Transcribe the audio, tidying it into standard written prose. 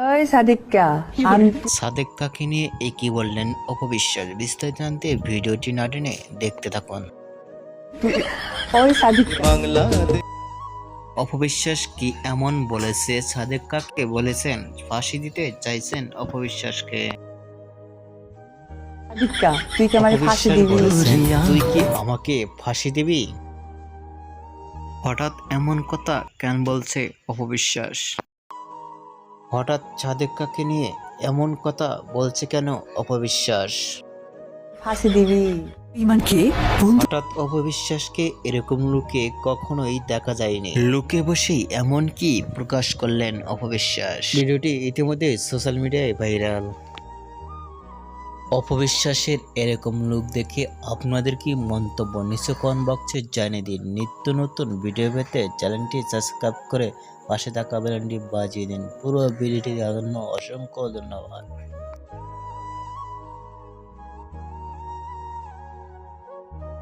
ওই সাদিকা আমি সাদেক কাকে নিয়ে একই বললেন অপবিশ্বাস। বিস্তারিত জানতে ভিডিওটি না টেনে দেখতে থাকুন। ওই সাদিকা অপবিশ্বাস কি এমন বলেছে? সাদেক কাকে বলেছেন ফাঁসি দিতে চাইছেন অপবিশ্বাসকে। সাদিকা তুই কি আমারে ফাঁসি অপবিশ্বাস দিবি? বলেছেন, তুই কি আমাকে ফাঁসি দিবি? হঠাৎ এমন কথা কেন বলছে অপবিশ্বাস? হঠাৎ সাদেক কাকে নিয়ে এমন কথা বলছে কেন অপবিশ্বাস? ফাঁসি দিবি? ইমানকে হঠাৎ অপবিশ্বাসকে এরকম লুকে কখনোই দেখা যায়নি। লুকে বসেই এমন কি প্রকাশ করলেন অপবিশ্বাস। ভিডিওটি ইতিমধ্যে সোশ্যাল মিডিয়ায় ভাইরাল। অপবিশ্বাসের এরকম লুক দেখে আপনাদের কি মন্তব্য নিচে কমেন্ট বক্সে জানিয়ে দিন। নিত্য নতুন ভিডিও পেতে চ্যানেলটি সাবস্ক্রাইব করে পাশে থাকা বেলটি বাজিয়ে দিন। পুরো ভিডিওটি দেখার জন্য অসংখ্য ধন্যবাদ।